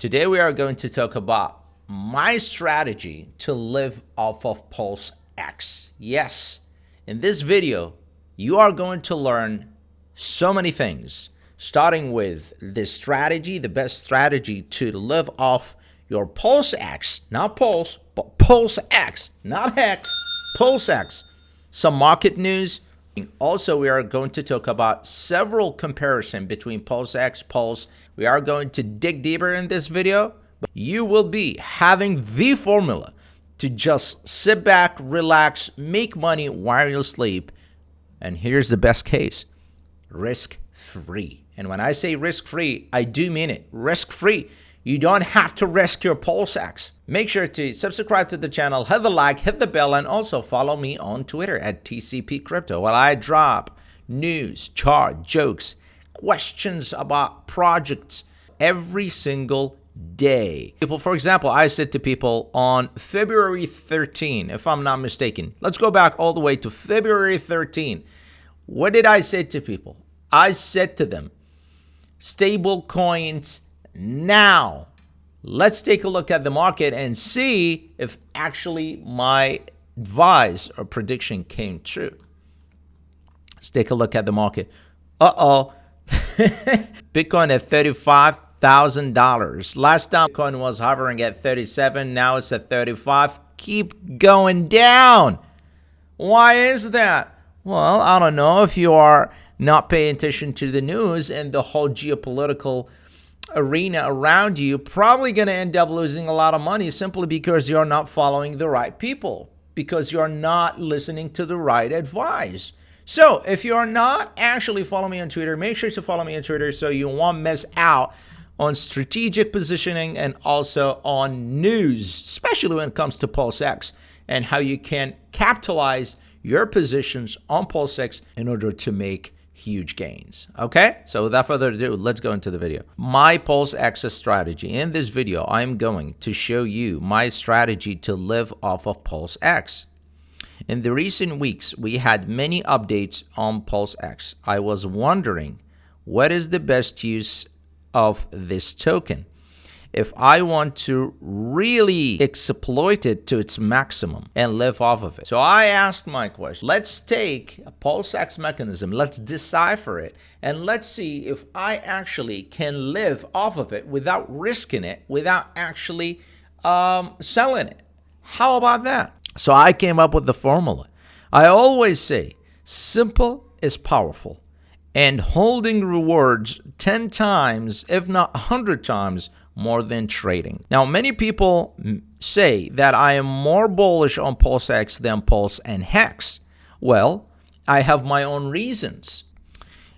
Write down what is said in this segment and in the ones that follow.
Today we are going to talk about my strategy to live off of PulseX. Yes, in this video, you are going to learn so many things, starting with the strategy, the best strategy to live off your PulseX, not Pulse, but PulseX, not Hex, PulseX. Some market news. Also, we are going to talk about several comparisons between PulseX, Pulse. We are going to dig deeper in this video, but you will be having the formula to just sit back, relax, make money while you sleep. And here's the best case, risk-free. And when I say risk-free, I do mean it, risk-free. You don't have to risk your PulseX. Make sure to subscribe to the channel, hit the like, hit the bell, and also follow me on Twitter at TCP Crypto, while I drop news, chart, jokes, questions about projects every single day. People, for example, I said to people on February 13, if I'm not mistaken, let's go back all the way to February 13. What did I say to people? I said to them, stable coins now. Let's take a look at the market and see if actually my advice or prediction came true. Let's take a look at the market. Bitcoin at $35,000. Last time Bitcoin was hovering at 37, now it's at 35. Keep going down. Why is that? Well, I don't know if you are not paying attention to the news and the whole geopolitical arena around you, probably going to end up losing a lot of money simply because you're not following the right people, because you're not listening to the right advice. So if you're not actually following me on Twitter, make sure to follow me on Twitter so you won't miss out on strategic positioning and also on news, especially when it comes to PulseX and how you can capitalize your positions on PulseX in order to make huge gains. Okay, so without further ado, let's go into the video. My PulseX strategy. In this video, I'm going to show you my strategy to live off of PulseX. In the recent weeks, we had many updates on PulseX. I was wondering, what is the best use of this token if I want to really exploit it to its maximum and live off of it? So I asked my question. Let's take a PulseX mechanism, let's decipher it, and let's see if I actually can live off of it without risking it, without actually selling it. How about that? So I came up with the formula. I always say, simple is powerful, and holding rewards 10 times, if not 100 times, more than trading. Now, many people say that I am more bullish on PulseX than Pulse and Hex. Well, I have my own reasons.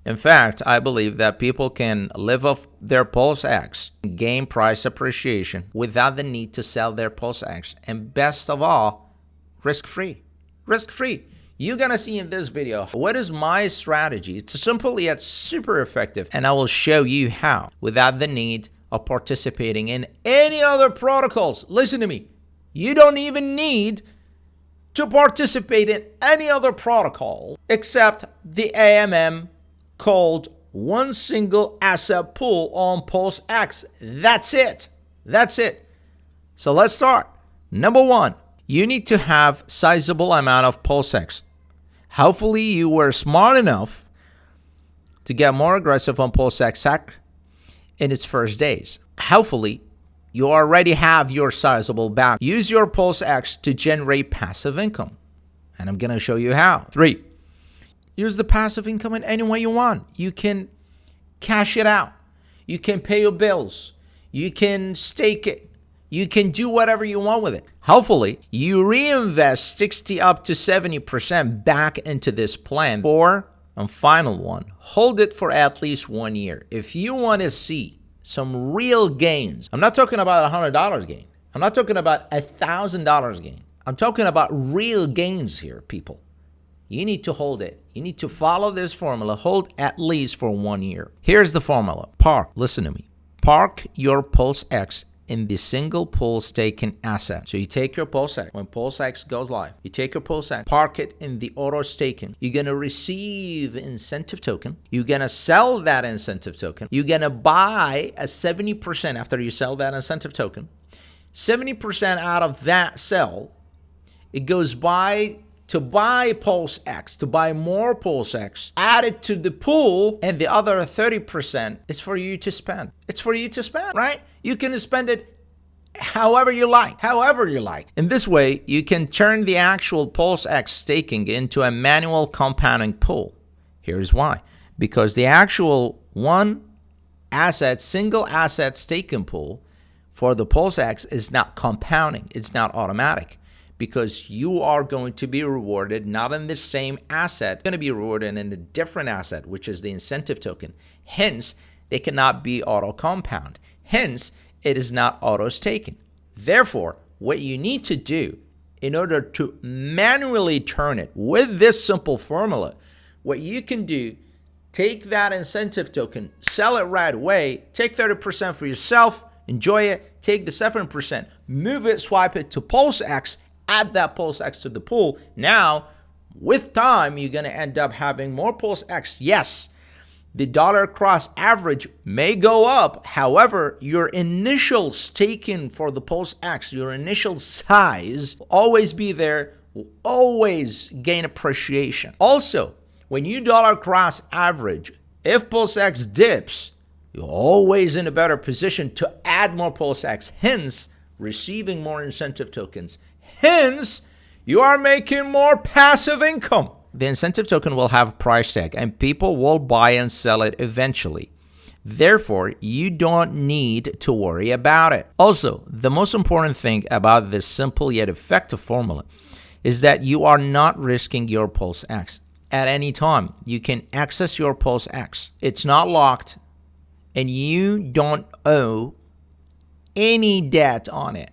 In fact, I believe that people can live off their PulseX, gain price appreciation without the need to sell their PulseX, and best of all, risk-free. Risk-free. You're gonna see in this video what is my strategy. It's simple yet super effective, and I will show you how without the need of participating in any other protocols. Listen to me. You don't even need to participate in any other protocol except the AMM called one single asset pool on PulseX. That's it. That's it. So let's start. Number one, you need to have sizable amount of PulseX. Hopefully you were smart enough to get more aggressive on PulseX in its first days. Hopefully, you already have your sizable back. Use your PulseX to generate passive income. And I'm going to show you how. 3, use the passive income in any way you want. You can cash it out. You can pay your bills. You can stake it. You can do whatever you want with it. Hopefully, you reinvest 60 up to 70% back into this plan. 4, and final one, hold it for at least 1 year. If you want to see some real gains, I'm not talking about $100 gain. I'm not talking about $1,000 gain. I'm talking about real gains here, people. You need to hold it. You need to follow this formula. Hold at least for 1 year. Here's the formula. Park, listen to me. Park your PulseX in the single pool staking asset. So you take your PulseX. When PulseX goes live, you take your PulseX, park it in the auto staking. You're going to receive incentive token. You're going to sell that incentive token. You're going to buy a 70% after you sell that incentive token. 70% out of that sell, it goes by to buy PulseX, to buy more PulseX, add it to the pool, and the other 30% is for you to spend. It's for you to spend, right? You can spend it however you like, In this way, you can turn the actual PulseX staking into a manual compounding pool. Here's why. Because the actual single asset staking pool for the PulseX is not compounding. It's not automatic. Because you are going to be rewarded not in the same asset, you're going to be rewarded in a different asset, which is the incentive token. Hence, they cannot be auto compound. Hence, it is not auto staking. Therefore, what you need to do in order to manually turn it with this simple formula, what you can do, take that incentive token, sell it right away, take 30% for yourself, enjoy it, take the 7%, move it, swipe it to PulseX, add that PulseX to the pool. Now, with time, you're going to end up having more PulseX. Yes, the dollar cost average may go up. However, your initial staking for the PulseX, your initial size, will always be there, will always gain appreciation. Also, when you dollar cost average, if PulseX dips, you're always in a better position to add more PulseX, hence receiving more incentive tokens. Hence, you are making more passive income. The incentive token will have a price tag and people will buy and sell it eventually. Therefore, you don't need to worry about it. Also, the most important thing about this simple yet effective formula is that you are not risking your PulseX. At any time, you can access your PulseX. It's not locked and you don't owe any debt on it.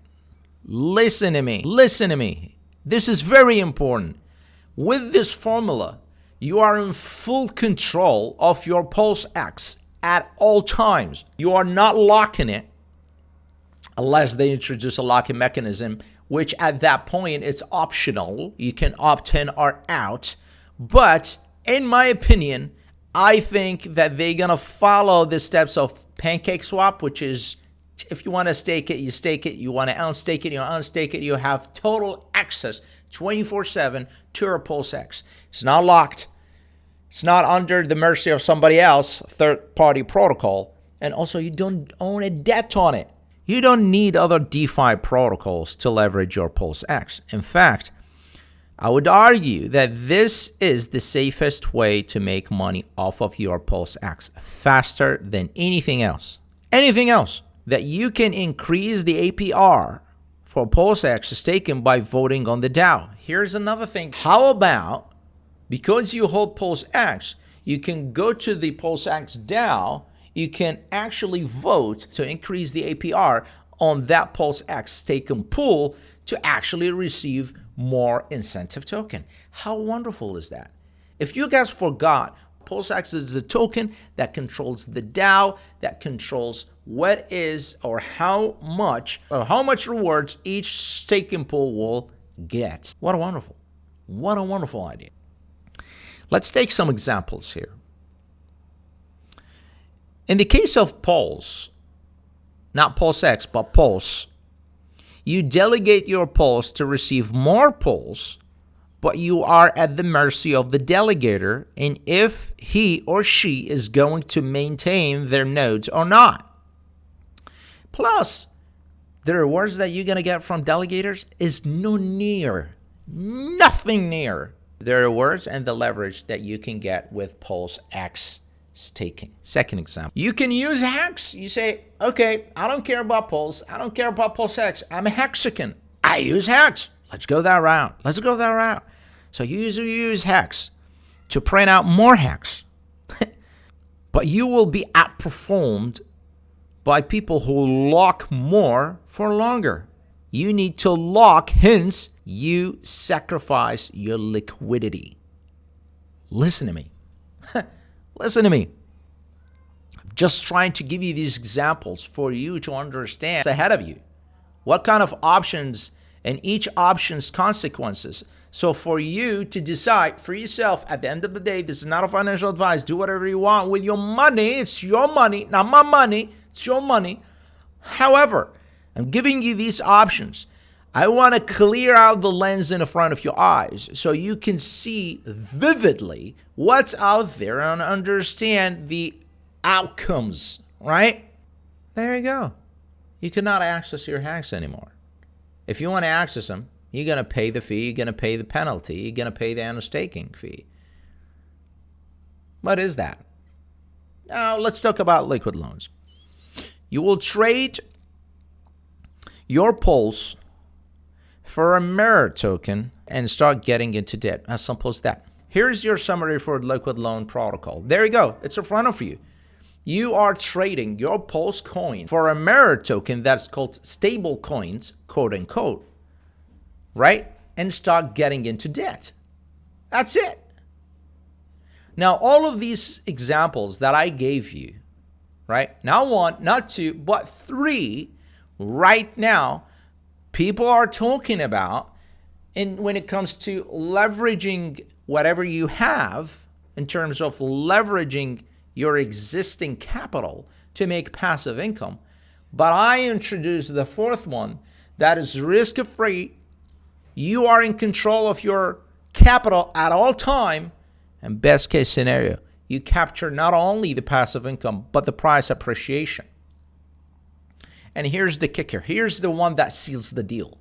Listen to me. This is very important. With this formula, you are in full control of your PulseX at all times. You are not locking it unless they introduce a locking mechanism, which at that point it's optional. You can opt in or out. But in my opinion, I think that they're going to follow the steps of PancakeSwap, which is if you want to stake it, you stake it. You want to unstake it, you unstake it. You have total access 24/7 to your PulseX. It's not locked. It's not under the mercy of somebody else, third-party protocol. And also, you don't own a debt on it. You don't need other DeFi protocols to leverage your PulseX. In fact, I would argue that this is the safest way to make money off of your PulseX faster than anything else. Anything else. That you can increase the APR for PulseX staking by voting on the DAO. Here's another thing. How about, because you hold PulseX, you can go to the PulseX DAO, you can actually vote to increase the APR on that PulseX staking pool to actually receive more incentive token. How wonderful is that? If you guys forgot, PulseX is a token that controls the DAO, that controls what is or how much rewards each staking pool will get. What a wonderful idea. Let's take some examples here. In the case of Pulse, not PulseX, but Pulse, you delegate your Pulse to receive more Pulse, but you are at the mercy of the delegator and if he or she is going to maintain their nodes or not. Plus, the rewards that you're going to get from delegators is nothing near the rewards and the leverage that you can get with PulseX staking. Second example, you can use Hex. You say, okay, I don't care about Pulse. I don't care about PulseX. I'm a Hexican. I use Hex. Let's go that route. So you use Hex to print out more Hex. But you will be outperformed by people who lock more for longer. You need to lock, hence you sacrifice your liquidity. Listen to me. Just trying to give you these examples for you to understand ahead of you what kind of options and each option's consequences. So for you to decide for yourself, at the end of the day, this is not a financial advice. Do whatever you want with your money. It's your money, not my money. It's your money. However, I'm giving you these options. I want to clear out the lens in the front of your eyes so you can see vividly what's out there and understand the outcomes, right? There you go. You cannot access your hacks anymore. If you want to access them, you're going to pay the fee, you're going to pay the penalty, you're going to pay the anti-staking fee. What is that? Now, let's talk about liquid loans. You will trade your Pulse for a mirror token and start getting into debt. As simple as that. Here's your summary for the liquid loan protocol. There you go. It's in front of you. You are trading your Pulse coin for a mirror token that's called stable coins, quote unquote, right? And start getting into debt. That's it. Now, all of these examples that I gave you, right? Not one, not two, but three right now, people are talking about, and when it comes to leveraging whatever you have in terms of leveraging your existing capital to make passive income. But I introduced the fourth one that is risk-free. You are in control of your capital at all time. And best case scenario, you capture not only the passive income, but the price appreciation. And here's the kicker. Here's the one that seals the deal.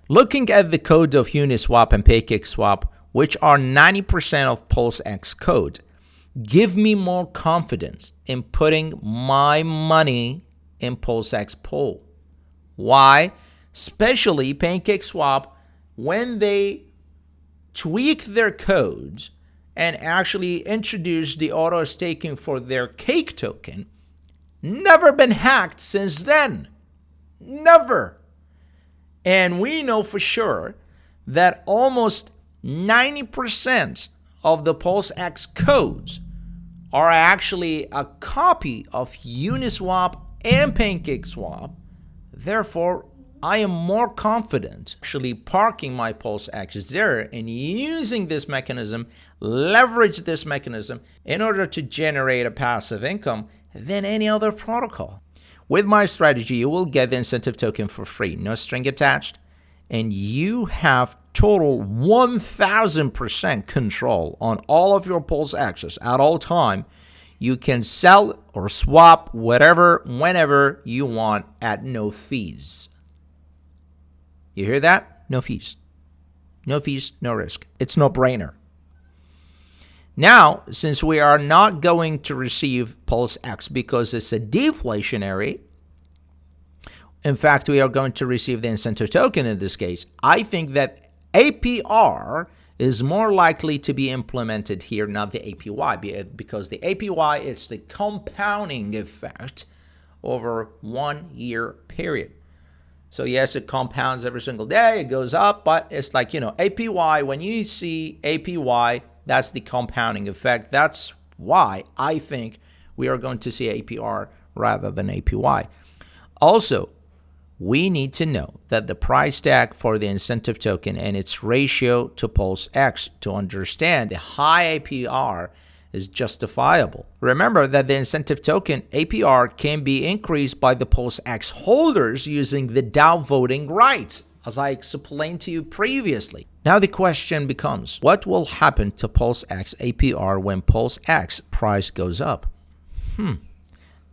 Looking at the code of Uniswap and PulseX, which are 90% of PulseX code, give me more confidence in putting my money in PulseX pool. Why? Especially PancakeSwap, when they tweak their codes and actually introduce the auto staking for their cake token, never been hacked since then. Never. And we know for sure that almost 90% of the PulseX codes are actually a copy of Uniswap and PancakeSwap. Therefore, I am more confident actually parking my PulseX there and using this mechanism, leverage this mechanism in order to generate a passive income than any other protocol. With my strategy, you will get the incentive token for free, no string attached, and you have total 1000% control on all of your PulseX at all time. You can sell or swap whatever, whenever you want at no fees. You hear that? No fees. No fees, no risk. It's no brainer. Now, since we are not going to receive PulseX because it's a deflationary, in fact, we are going to receive the incentive token in this case, I think that APR is more likely to be implemented here, not the APY, because the APY, it's the compounding effect over 1 year period. So yes, it compounds every single day, it goes up, but it's like, APY, when you see APY, that's the compounding effect. That's why I think we are going to see APR rather than APY. Also, we need to know that the price tag for the incentive token and its ratio to PulseX to understand the high APR is justifiable. Remember that the incentive token APR can be increased by the PulseX holders using the DAO voting right, as I explained to you previously. Now the question becomes, what will happen to PulseX APR when PulseX price goes up?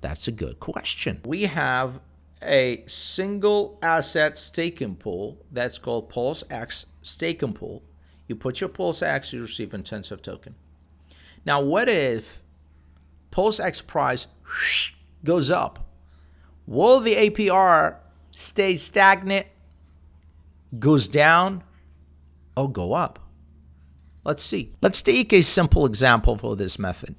That's a good question. We have a single asset staking pool that's called PulseX staking pool. You put your PulseX, you receive incentive token. Now, what if PulseX price goes up? Will the APR stay stagnant, goes down, or go up? Let's see. Let's take a simple example for this method.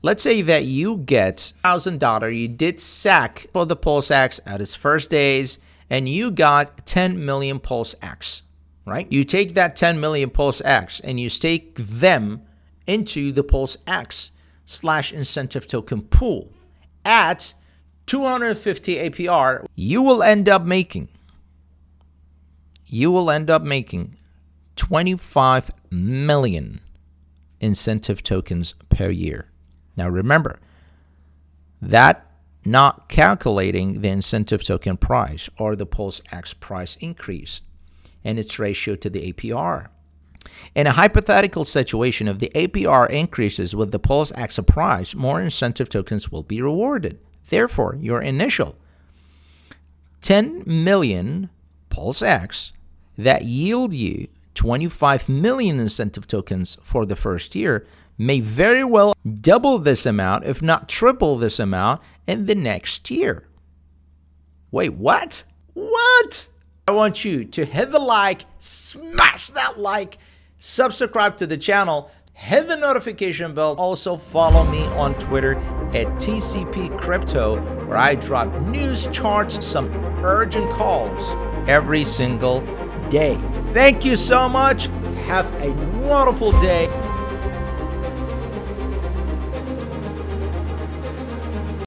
Let's say that you get $1,000, you did SAC for the PulseX at its first days, and you got 10 million PulseX, right? You take that 10 million PulseX and you stake them into the PulseX /incentive token pool. at 250 APR, you will end up making 25 million incentive tokens per year. Now remember, that not calculating the incentive token price or the PulseX price increase and its ratio to the APR. In a hypothetical situation, if the APR increases with the PulseX price, more incentive tokens will be rewarded. Therefore, your initial 10 million PulseX that yield you 25 million incentive tokens for the first year may very well double this amount, if not triple this amount, in the next year. Wait, what? What? I want you to hit the like, smash that like, subscribe to the channel, hit the notification bell. Also follow me on Twitter at TCP Crypto, where I drop news, charts, some urgent calls every single day. Thank you so much. Have a wonderful day.